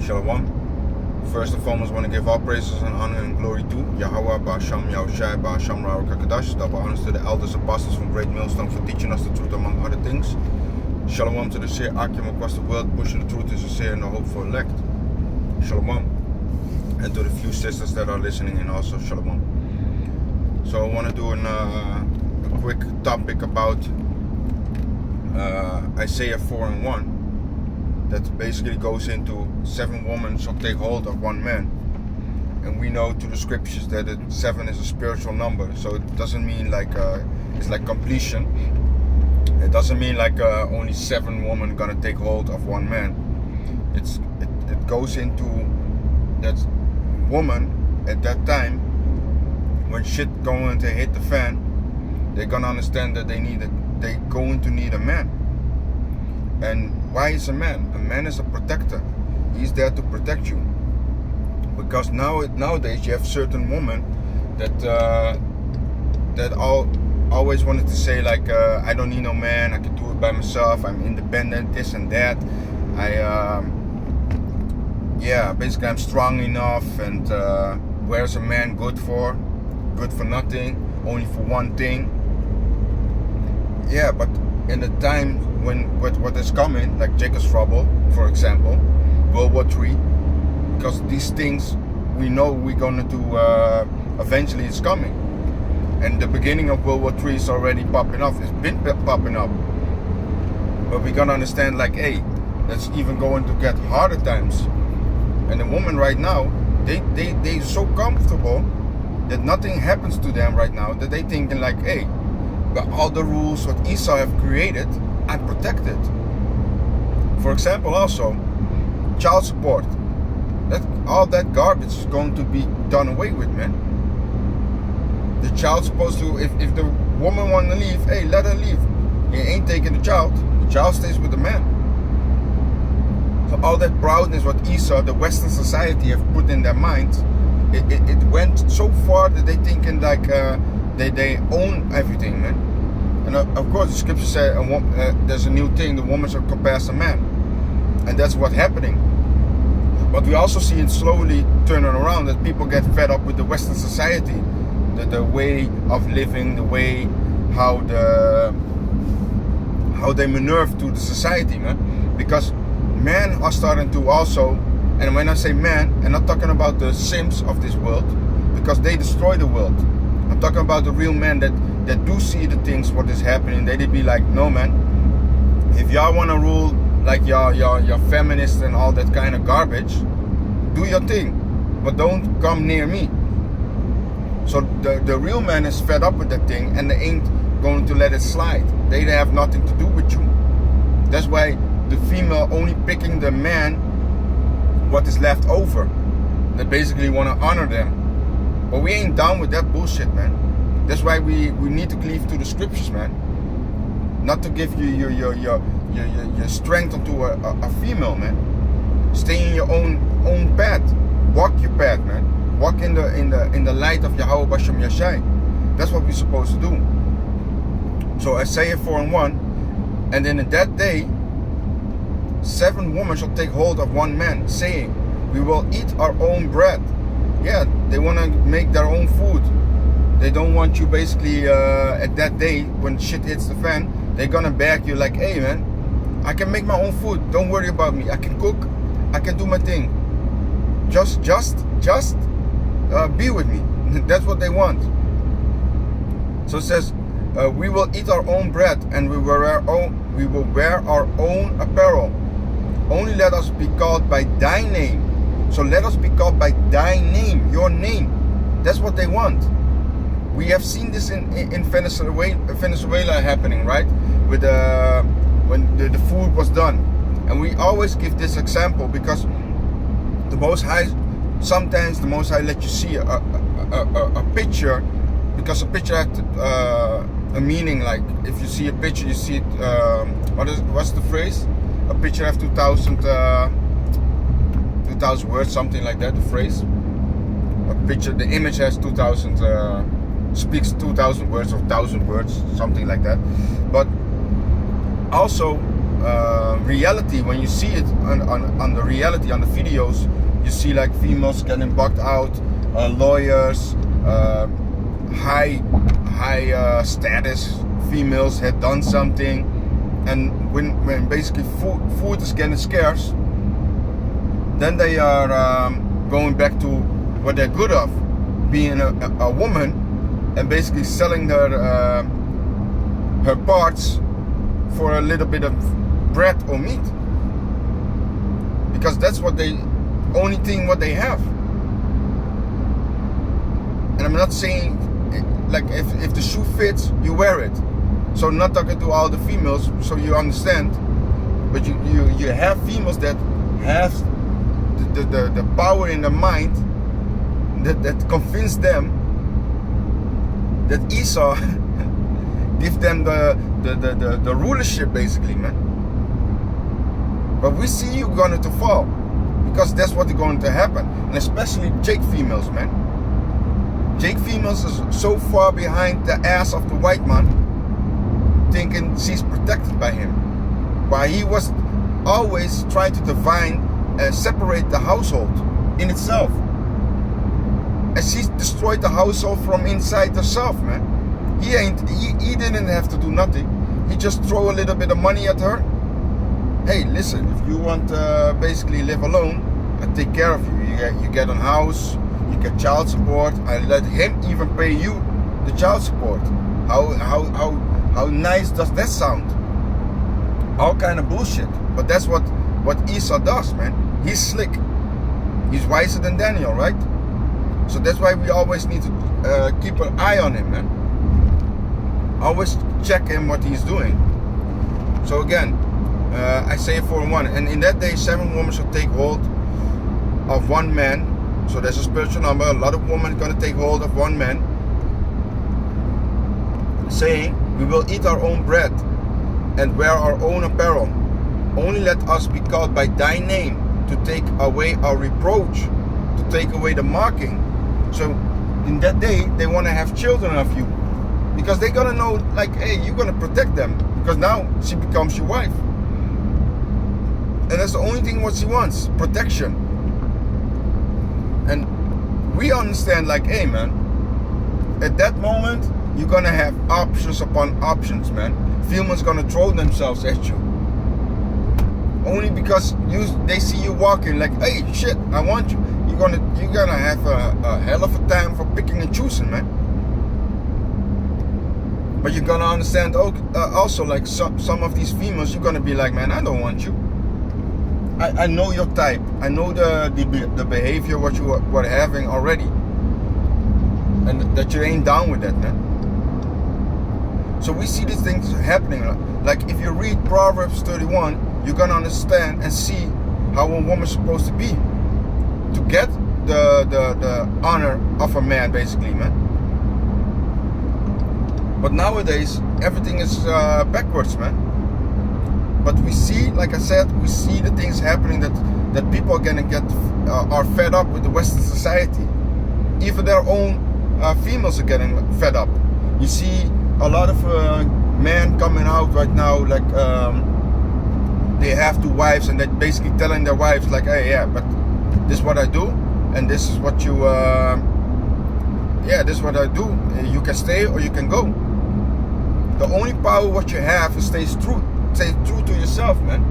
Shalom. First and foremost, I want to give all praises and honor and glory to Yahweh, Ba'asham, Yahushai, Ba'asham, Ra'ar Kakadash. Double honors to the elders apostles from Great Millstone for teaching us the truth among other things. Shalom to the Seer Akim across the world, pushing the truth is sincere and the hope for elect. Shalom. And to the few sisters that are listening in also, Shalom. So I want to do a quick topic about Isaiah 4:1. That basically goes into 7 women shall take hold of 1 man. And we know through the scriptures that 7 is a spiritual number. So it doesn't mean like it's like completion. It doesn't mean like only 7 women gonna take hold of 1 man. It goes into that woman at that time when shit going to hit the fan, they're gonna understand that they're going to need a man. And why is a man? A man is a protector. He's there to protect you. Because nowadays you have certain women that always wanted to say like, I don't need no man, I can do it by myself, I'm independent, this and that. Basically I'm strong enough, and where's a man good for? Good for nothing, only for one thing. Yeah, but in the time when what is coming, like Jacob's trouble, for example, World War III, because these things we know we're gonna do eventually it's coming. And the beginning of World War III is already popping up, it's been popping up. But we're gonna understand like, hey, that's even going to get harder times. And the women right now, they're so comfortable that nothing happens to them right now, that they thinking like, hey, but all the rules what Esau have created, I'm protected. For example, also child support. All that garbage is going to be done away with, man. The child's supposed to, if the woman want to leave, hey, let her leave. He ain't taking the child stays with the man. So all that proudness what Esau, the Western society have put in their minds, it went so far that they thinking like they own everything, man. And of course the scripture says there's a new thing, the woman shall compass a man. And that's what's happening. But we also see it slowly turning around, that people get fed up with the Western society. The way of living, the way how they maneuver to the society, man. Because men are starting to also, and when I say men, I'm not talking about the simps of this world, because they destroy the world. I'm talking about the real men that do see the things what is happening. They'd be like, no man, if y'all wanna rule like your feminists and all that kind of garbage, do your thing, but don't come near me. So the real man is fed up with that thing, and they ain't going to let it slide. They have nothing to do with you. That's why the female only picking the man what is left over. They basically want to honor them. But we ain't down with that bullshit, man. That's why we need to cleave to the scriptures, man. Not to give you your strength onto a female, man. Stay in your own path. Walk your path, man. Walk in the light of Yahweh Basham Yashai. That's what we're supposed to do. So Isaiah 4:1, and then in that day 7 women shall take hold of 1 man, saying, we will eat our own bread. Yeah, they want to make their own food. They don't want you basically at that day when shit hits the fan, they're gonna beg you like, hey man, I can make my own food, don't worry about me, I can cook, I can do my thing. Just be with me. That's what they want. So it says, we will eat our own bread, and we will wear our own apparel. Only let us be called by thy name. So let us be called by thy name, your name. That's what they want. We have seen this in Venezuela happening, right? With when the food was done. And we always give this example because the Most High, sometimes the Most High let you see a picture, because a picture has a meaning. Like if you see a picture, you see it. What's the phrase? A picture has 2,000 words, something like that. The phrase. A picture, the image has 2,000. Speaks 2,000 words or 1,000 words, something like that. But also reality, when you see it on the reality, on the videos, you see like females getting bugged out, lawyers, high status females had done something, and when basically food is getting scarce, then they are going back to what they're good of, being a woman, and basically selling her parts for a little bit of bread or meat, because that's what only thing what they have. And I'm not saying like if the shoe fits, you wear it. So I'm not talking to all the females, so you understand, but you have females that have the power in their mind that convince them that Esau give them the rulership, basically, man. But we see you going to fall, because that's what's going to happen. And especially Jake females, man. Jake females is so far behind the ass of the white man, thinking she's protected by him, while he was always trying to separate the household in itself. And she destroyed the household from inside herself, man. He didn't have to do nothing. He just throw a little bit of money at her. Hey, listen, if you want to basically live alone, I take care of you. You get a house, you get child support. I let him even pay you the child support. How nice does that sound? All kind of bullshit. But that's what Esau does, man. He's slick. He's wiser than Daniel, right? So that's why we always need to keep an eye on him, man. Always check him what he's doing. So again, I say 4-1. And in that day, 7 women shall take hold of one man. So there's a spiritual number. A lot of women are going to take hold of one man, saying, we will eat our own bread and wear our own apparel. Only let us be called by thy name, to take away our reproach, to take away the marking. So in that day, they want to have children of you, because they're going to know, like, hey, you're going to protect them, because now she becomes your wife. And that's the only thing what she wants, protection. And we understand, like, hey, man, at that moment, you're going to have options upon options, man. Females going to throw themselves at you. Only because they see you walking like, hey, shit, I want you. You're gonna have a hell of a time for picking and choosing, man. But you're gonna understand also, like, some of these females, you're gonna be like, man, I don't want you. I know your type. I know the behavior what you were having already, and that you ain't down with that, man. So we see these things happening. Like, if you read Proverbs 31, you're gonna understand and see how a woman's supposed to be to get the honor of a man, basically, man. But nowadays, everything is backwards, man. But we see, like I said, we see the things happening that people are gonna are fed up with the Western society. Even their own females are getting fed up. You see a lot of men coming out right now, like they have 2 wives, and they're basically telling their wives, like, hey, yeah, but this is what I do, and this is what you, this is what I do. You can stay or you can go. The only power what you have is stay true to yourself, man.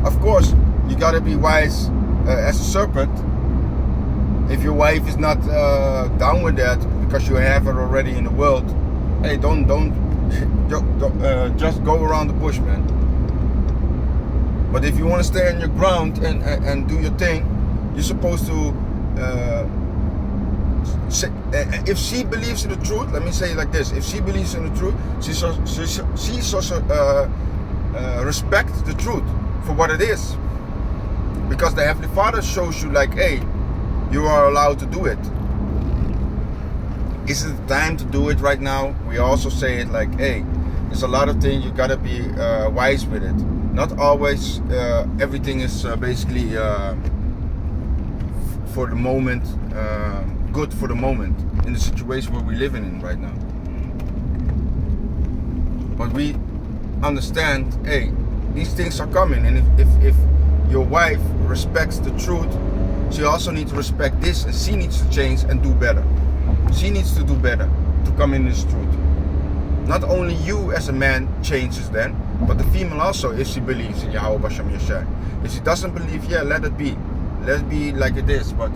Of course, you gotta be wise as a serpent. If your wife is not down with that, because you have her already in the world, hey, don't just go around the bush, man. But if you want to stay on your ground and do your thing, you're supposed to if she believes in the truth, let me say it like this: if she believes in the truth, she respects the truth for what it is, because the Heavenly Father shows you, like, hey, you are allowed to do it. Is it the time to do it right now? We also say it like, hey, there's a lot of things, you gotta be wise with it. Not always everything is basically for the moment, good for the moment, in the situation where we're living in right now. But we understand, hey, these things are coming, and if your wife respects the truth, she also needs to respect this, and she needs to change and do better. She needs to do better to come in this truth. Not only you as a man changes then, but the female also, if she believes in Yahweh Bashem Yeshai. If she doesn't believe, yeah, let it be. Let it be like it is. But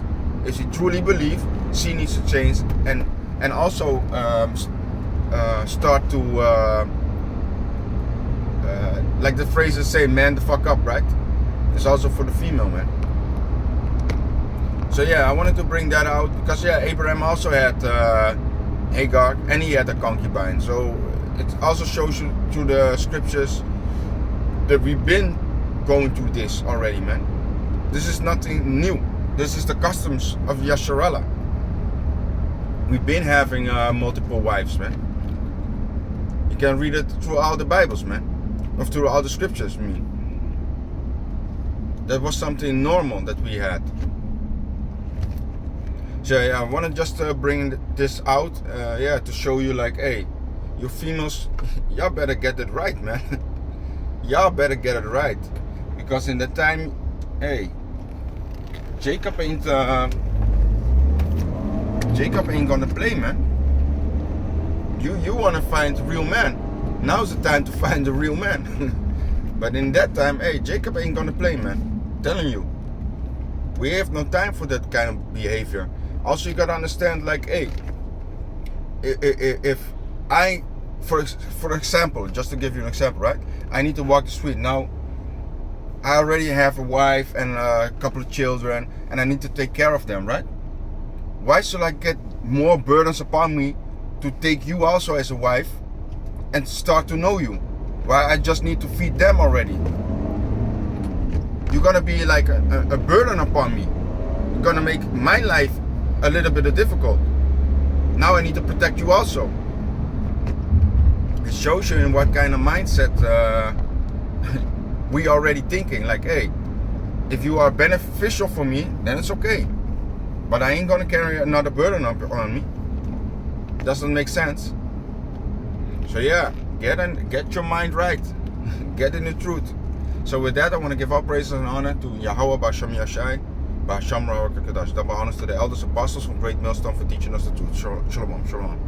if she truly believes, she needs to change and also start to like the phrases say, man the fuck up, right? It's also for the female, man. So yeah, I wanted to bring that out because yeah, Abraham also had Hagar and he had a concubine. So it also shows you through the scriptures that we've been going through this already, man. This is nothing new. This is the customs of Yasharallah. We've been having multiple wives, man. You can read it through all the Bibles, man. Or through all the scriptures, I mean. That was something normal that we had. So yeah, I want to just bring this out, yeah, to show you like, hey, you females, y'all better get it right, man. Y'all better get it right, because in the time, hey, Jacob ain't gonna play, man. You wanna find real man. Now's the time to find the real man. But in that time, hey, Jacob ain't gonna play, man. I'm telling you, we have no time for that kind of behavior. Also, you gotta understand, like, hey, if I, for example, just to give you an example, right? I need to walk the street now. I already have a wife and a couple of children, and I need to take care of them, right? Why should I get more burdens upon me to take you also as a wife and start to know you? Why I just need to feed them already? You're gonna be like a burden upon me. You're gonna make my life a little bit difficult. Now I need to protect you also. It shows you in what kind of mindset we already thinking. Like, hey, if you are beneficial for me, then it's okay. But I ain't gonna carry another burden on me. Doesn't make sense. So yeah, get your mind right. Get in the truth. So with that, I want to give all praise and honor to Yahweh Bashem Yashai, Bashem Rawak Kadash. Double honors to the elders apostles from Great Millstone for teaching us the truth. Shalom, shalom.